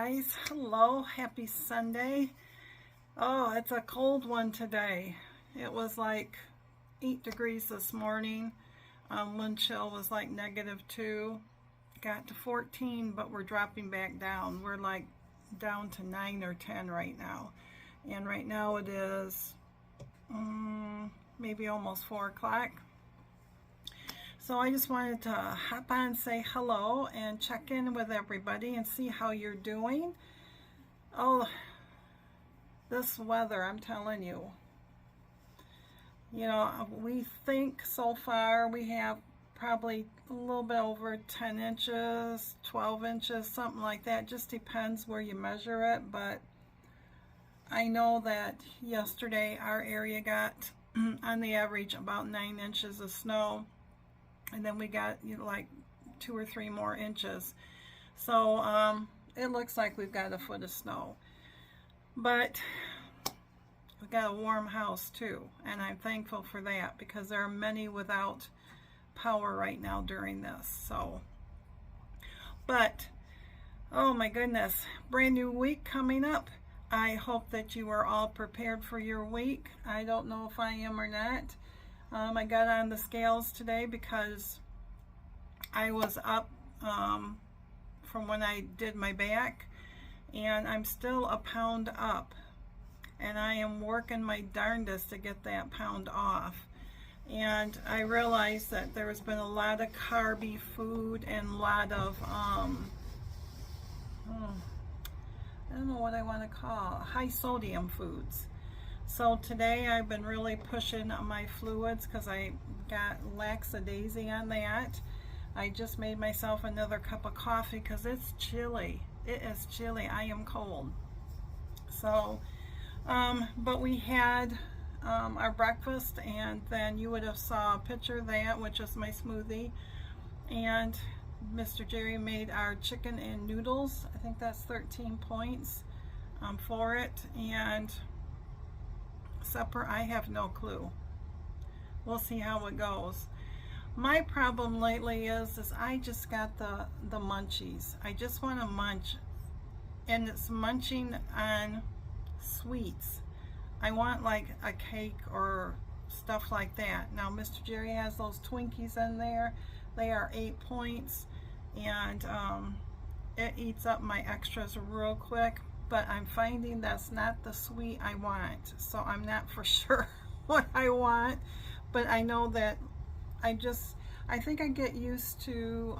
guys, hello, happy Sunday. Oh, it's a cold one today. It was like 8 degrees this morning. Wind chill was like -2. Got to 14, but we're dropping back down. We're like down to 9 or 10 right now. And right now it is maybe almost 4 o'clock. So I just wanted to hop on, say hello, and check in with everybody and see how you're doing. Oh, this weather, I'm telling you. You know, we think so far we have probably a little bit over 10 inches, 12 inches, something like that. Just depends where you measure it, but I know that yesterday our area got, on the average, about 9 inches of snow. And then we got like 2 or 3 more inches. So it looks like we've got a foot of snow. But we got a warm house too, and I'm thankful for that because there are many without power right now during this. So, but oh my goodness, brand new week coming up. I hope that you are all prepared for your week. I don't know if I am or not. I got on the scales today because I was up from when I did my back, and I'm still a pound up, and I am working my darndest to get that pound off. And I realized that there's been a lot of carby food and a lot of I don't know what I want to call high sodium foods. So today I've been really pushing my fluids because I got lackadaisy on that. I just made myself another cup of coffee because it's chilly. It is chilly. I am cold. So, but we had our breakfast, and then you would have saw a picture of that, which is my smoothie. And Mr. Jerry made our chicken and noodles. I think that's 13 points for it. And supper, I have no clue. We'll see how it goes. My problem lately is I just got the munchies. I just want to munch, and it's munching on sweets. I want like a cake or stuff like that. Now Mr. Jerry has those Twinkies in there. They are 8 points, and it eats up my extras real quick. But I'm finding that's not the sweet I want, so I'm not for sure what I want. But I know that I think I get used to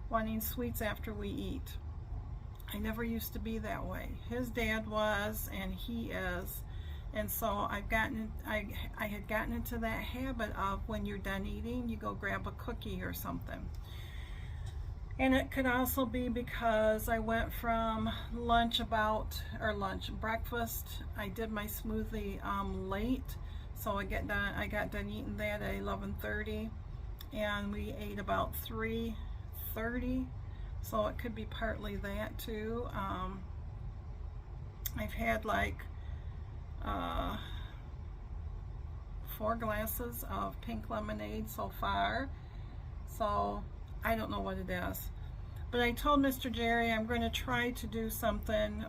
wanting sweets after we eat. I never used to be that way. His dad was, and he is, and so I had gotten into that habit of when you're done eating, you go grab a cookie or something. And it could also be because I went from breakfast. I did my smoothie late, so I got done eating that at 11:30, and we ate about 3:30. So it could be partly that too. I've had like 4 glasses of pink lemonade so far. So I don't know what it is. But I told Mr. Jerry I'm going to try to do something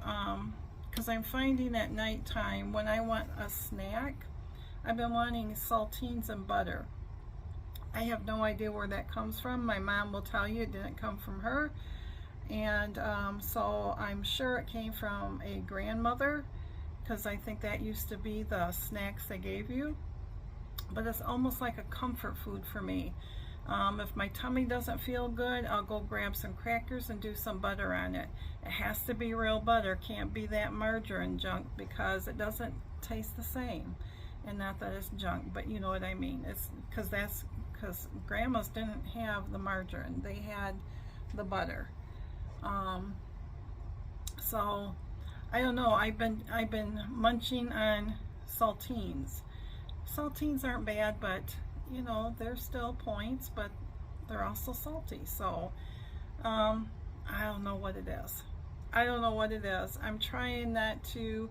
because I'm finding at nighttime when I want a snack, I've been wanting saltines and butter. I have no idea where that comes from. My mom will tell you it didn't come from her. And so I'm sure it came from a grandmother, because I think that used to be the snacks they gave you. But it's almost like a comfort food for me. If my tummy doesn't feel good, I'll go grab some crackers and do some butter on it. It has to be real butter. Can't be that margarine junk, because it doesn't taste the same. And not that it's junk, but you know what I mean. It's because grandmas didn't have the margarine. They had the butter. So I don't know. I've been munching on saltines. Saltines aren't bad, but you know, they're still points, but they're also salty. So I don't know what it is. I don't know what it is. I'm trying not to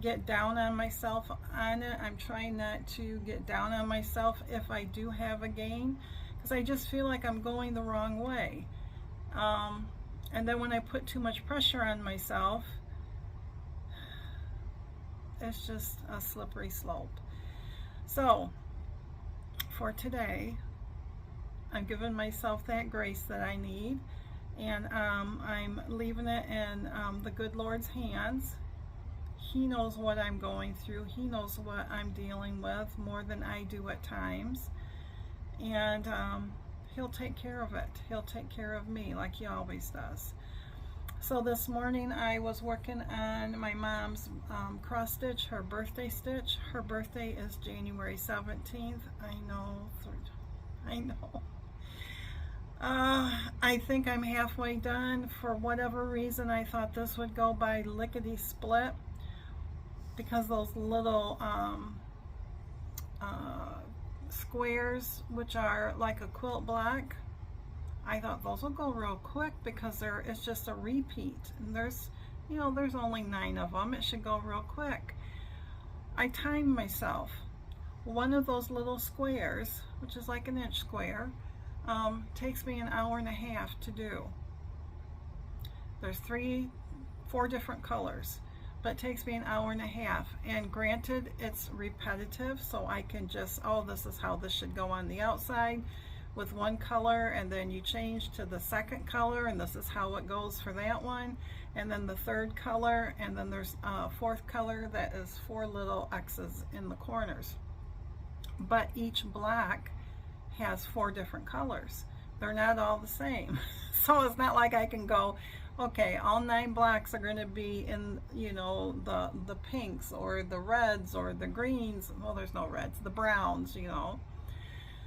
get down on myself on it. I'm trying not to get down on myself if I do have a gain, because I just feel like I'm going the wrong way. And then when I put too much pressure on myself, it's just a slippery slope. So for today, I'm giving myself that grace that I need, and I'm leaving it in the good Lord's hands. He knows what I'm going through. He knows what I'm dealing with more than I do at times. And He'll take care of it. He'll take care of me like He always does. So this morning I was working on my mom's cross stitch, her birthday stitch. Her birthday is January 17th. I know. I think I'm halfway done. For whatever reason, I thought this would go by lickety-split, because those little squares, which are like a quilt block, I thought those will go real quick because it's just a repeat, and there's only 9 of them. It should go real quick. I timed myself. One of those little squares, which is like an inch square, takes me an hour and a half to do. There's 4 different colors, but it takes me an hour and a half. And granted, it's repetitive, so I can just, oh, this is how this should go on the outside with one color, and then you change to the second color, and this is how it goes for that one, and then the third color, and then there's a 4th color that is 4 little X's in the corners. But each block has 4 different colors. They're not all the same. So it's not like I can go, okay, all 9 blocks are going to be in, the pinks or the reds or the greens. Well, there's no reds, the browns,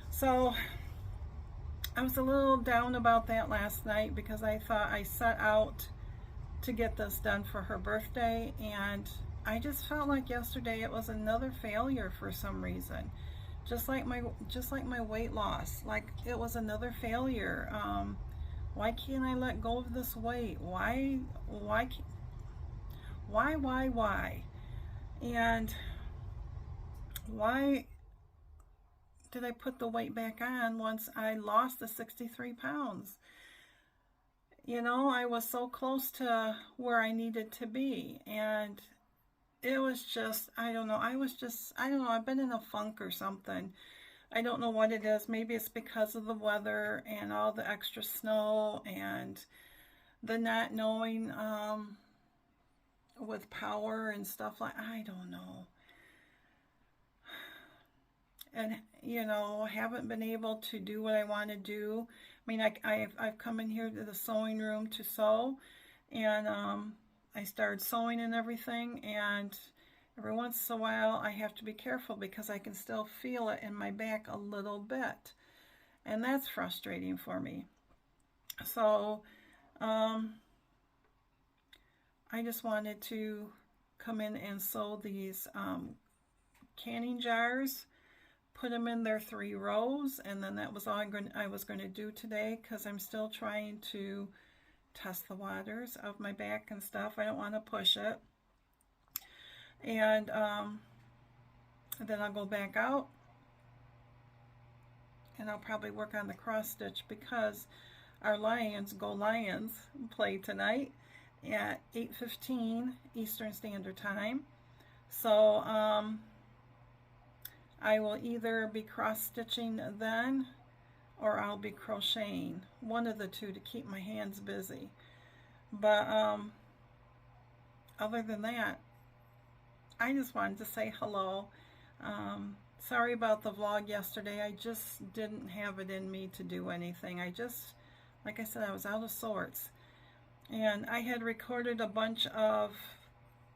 So I was a little down about that last night, because I thought I set out to get this done for her birthday, and I just felt like yesterday it was another failure for some reason. Just like my weight loss, like it was another failure. Why can't I let go of this weight? Why? And why did I put the weight back on once I lost the 63 pounds? I was so close to where I needed to be, and it was just, I don't know, I've been in a funk or something. I don't know what it is. Maybe it's because of the weather and all the extra snow and the not knowing with power and stuff I don't know. And, haven't been able to do what I want to do. I mean, I've come in here to the sewing room to sew, and I started sewing and everything, and every once in a while I have to be careful because I can still feel it in my back a little bit, and that's frustrating for me. So I just wanted to come in and sew these canning jars, put them in their 3 rows, and then that was all I was going to do today, because I'm still trying to test the waters of my back and stuff. I don't want to push it. And then I'll go back out, and I'll probably work on the cross stitch, because our Lions play tonight at 8:15 Eastern Standard Time. So I will either be cross stitching then, or I'll be crocheting, one of the two, to keep my hands busy. But other than that, I just wanted to say hello. Sorry about the vlog yesterday. I just didn't have it in me to do anything. Like I said, I was out of sorts. And I had recorded a bunch of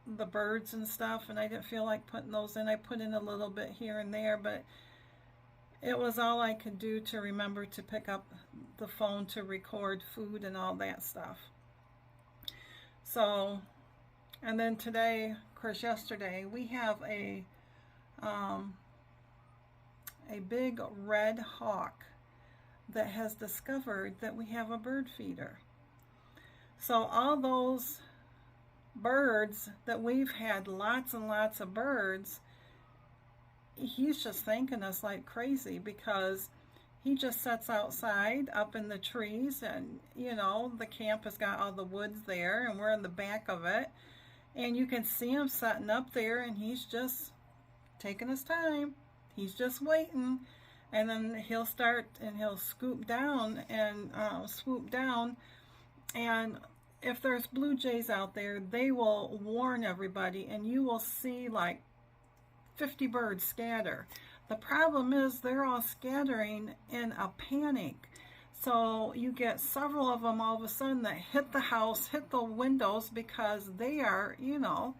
the birds and stuff, and I didn't feel like putting those in. I put in a little bit here and there, but it was all I could do to remember to pick up the phone to record food and all that stuff. So, and then today, of course yesterday, we have a big red hawk that has discovered that we have a bird feeder. So all those birds that we've had, lots and lots of birds, he's just thanking us like crazy, because he just sits outside up in the trees, and you know, the camp has got all the woods there and we're in the back of it, and you can see him sitting up there, and he's just taking his time. He's just waiting, and then he'll start and he'll scoop down and swoop down, and if there's blue jays out there, they will warn everybody, and you will see like 50 birds scatter. The problem is they're all scattering in a panic. So you get several of them all of a sudden that hit the house, hit the windows, because they are, you know,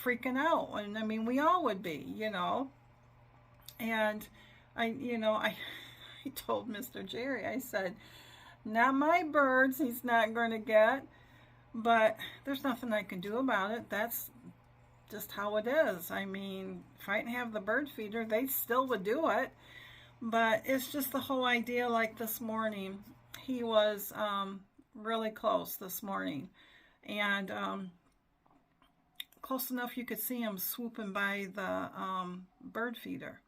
freaking out. And I mean, we all would be, you know. And I told Mr. Jerry, I said, not my birds he's not going to get, but there's nothing I can do about it. That's just how it is. I mean, if I didn't have the bird feeder, they still would do it. But it's just the whole idea. Like this morning, he was really close this morning, and close enough you could see him swooping by the bird feeder,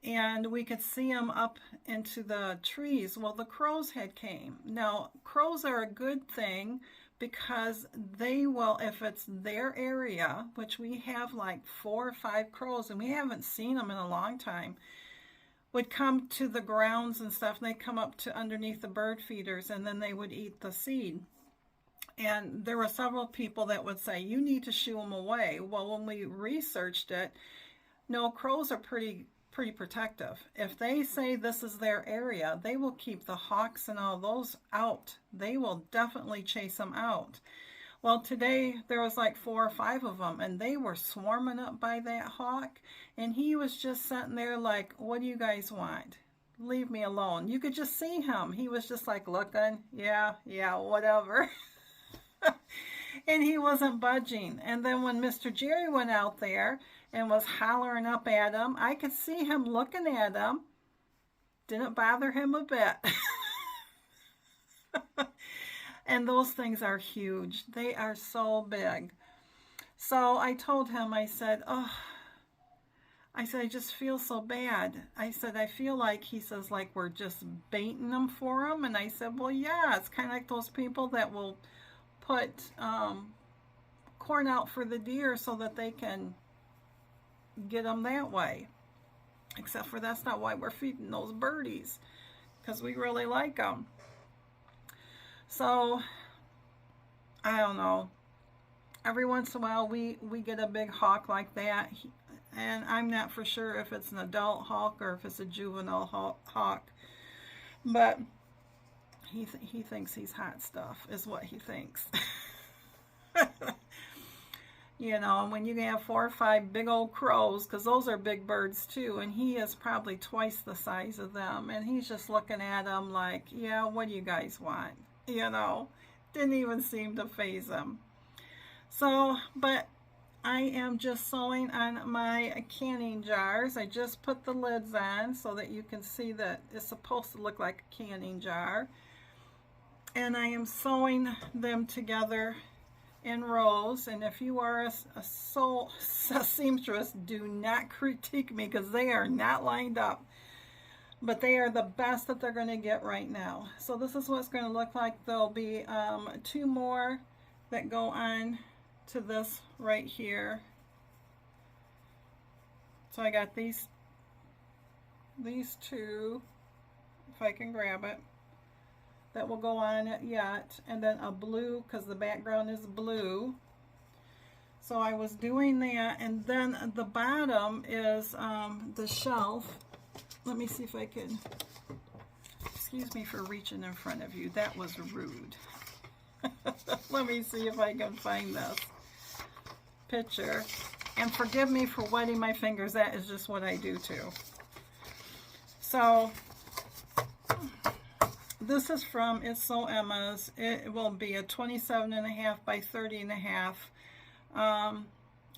and we could see him up into the trees. Well, the crows had came. Now, crows are a good thing, because they will, if it's their area, which we have like 4 or 5 crows, and we haven't seen them in a long time, would come to the grounds and stuff, and they come up to underneath the bird feeders, and then they would eat the seed. And there were several people that would say, you need to shoo them away. Well, when we researched it, no, crows are pretty protective. If they say this is their area, they will keep the hawks and all those out. They will definitely chase them out. Well, today there was like 4 or 5 of them, and they were swarming up by that hawk, and he was just sitting there like, what do you guys want? Leave me alone. You could just see him. He was just like looking, yeah, whatever. And he wasn't budging. And then when Mr. Jerry went out there and was hollering up at him, I could see him looking at him. Didn't bother him a bit. And those things are huge. They are so big. So I told him, I said, I just feel so bad. I said, I feel like, he says, like we're just baiting them for him. And I said, well, yeah, it's kind of like those people that will put corn out for the deer so that they can get them that way. Except for that's not why we're feeding those birdies, because we really like them. So I don't know. Every once in a while we get a big hawk like that, and I'm not for sure if it's an adult hawk or if it's a juvenile hawk, but he thinks he's hot stuff, is what he thinks. You know, and when you have 4 or 5 big old crows, because those are big birds too, and he is probably twice the size of them, and he's just looking at them like, yeah, what do you guys want? You know, didn't even seem to faze him. So, but I am just sewing on my canning jars. I just put the lids on so that you can see that it's supposed to look like a canning jar. And I am sewing them together in rows. And if you are a seamstress, do not critique me, because they are not lined up. But they are the best that they're going to get right now. So this is what it's going to look like. There'll be 2 more that go on to this right here. So I got these 2, if I can grab it, that will go on it yet, and then a blue, because the background is blue. So I was doing that, and then the bottom is the shelf. Let me see if I can, excuse me for reaching in front of you, that was rude. Let me see if I can find this picture, and forgive me for wetting my fingers, that is just what I do too. So this is from It's So Emma's. It will be a 27.5 by 30.5,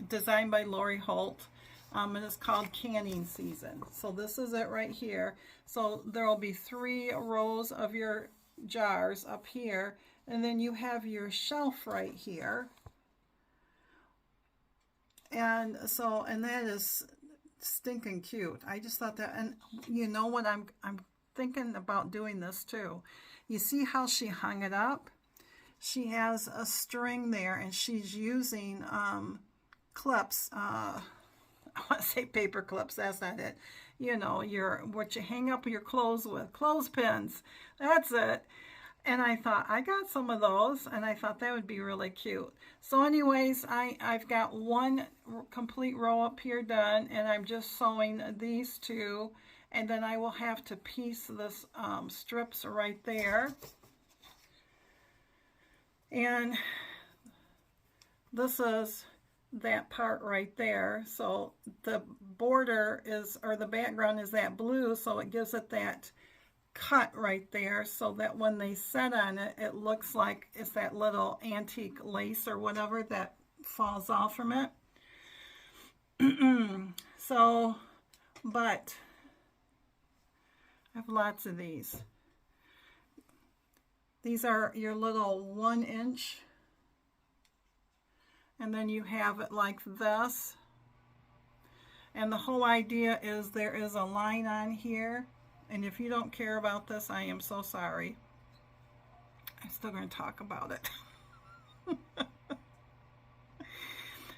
designed by Lori Holt, and it's called Canning Season. So this is it right here. So there will be 3 rows of your jars up here, and then you have your shelf right here. And so, and that is stinking cute. I just thought that, and you know what, I'm thinking about doing this too. You see how she hung it up? She has a string there, and she's using clips. I want to say paper clips. That's not it. You know, what you hang up your clothes with, clothespins. That's it. And I thought, I got some of those, and I thought that would be really cute. So anyways, I've got one complete row up here done, and I'm just sewing these two, and then I will have to piece this strips right there. And this is that part right there. So the border is, or the background is that blue, so it gives it that cut right there, so that when they set on it, it looks like it's that little antique lace or whatever that falls off from it. So, but I have lots of these. These are your little 1 inch, and then you have it like this, and the whole idea is there is a line on here. And if you don't care about this, I am so sorry. I'm still going to talk about it.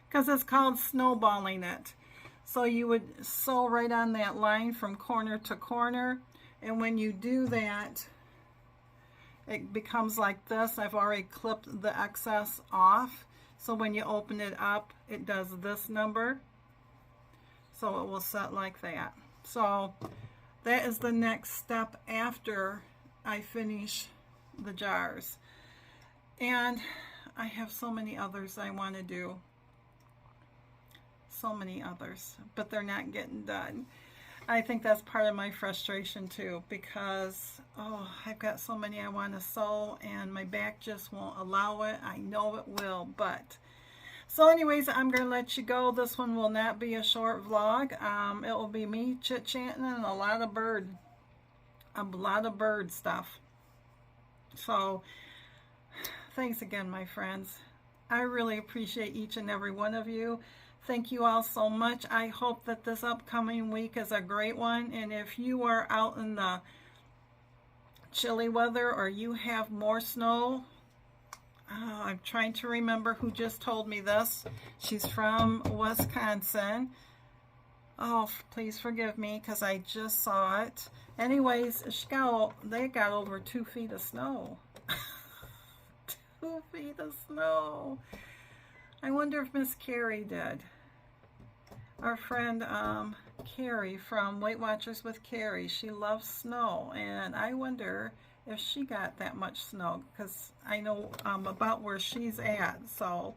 Because it's called snowballing it. So you would sew right on that line from corner to corner. And when you do that, it becomes like this. I've already clipped the excess off. So when you open it up, it does this number. So it will set like that. So that is the next step after I finish the jars. And I have so many others I want to do. So many others, but they're not getting done. I think that's part of my frustration too, because I've got so many I want to sew and my back just won't allow it. I know it will, but so anyways, I'm going to let you go. This one will not be a short vlog. It will be me chit-chatting and a lot of bird stuff. So thanks again, my friends. I really appreciate each and every one of you. Thank you all so much. I hope that this upcoming week is a great one. And if you are out in the chilly weather or you have more snow, I'm trying to remember who just told me this. She's from Wisconsin. Oh, please forgive me because I just saw it. Anyways, they got over 2 feet of snow. 2 feet of snow. I wonder if Miss Carrie did. Our friend Carrie from Weight Watchers with Carrie, she loves snow, and I wonder if she got that much snow, because I know about where she's at. So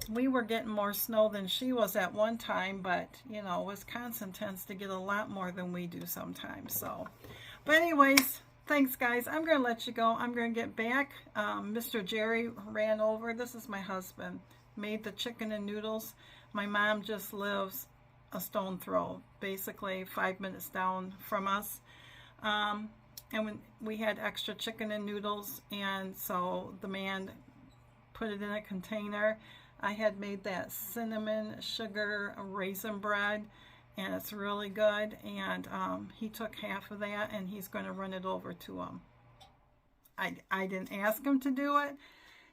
we were getting more snow than she was at one time, but you know, Wisconsin tends to get a lot more than we do sometimes. So, but anyways, thanks guys. I'm going to let you go. I'm going to get back. Mr. Jerry ran over. This is my husband. Made the chicken and noodles. My mom just lives a stone throw, basically 5 minutes down from us. And when we had extra chicken and noodles, and so the man put it in a container. I had made that cinnamon sugar raisin bread, and it's really good. And he took half of that, and he's going to run it over to him. I didn't ask him to do it.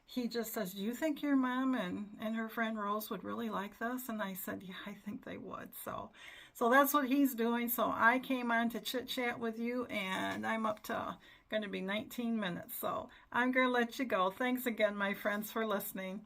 He just says, do you think your mom and her friend Rose would really like this? And I said, yeah, I think they would. So that's what he's doing. So I came on to chit chat with you, and I'm up to going to be 19 minutes. So I'm going to let you go. Thanks again, my friends, for listening.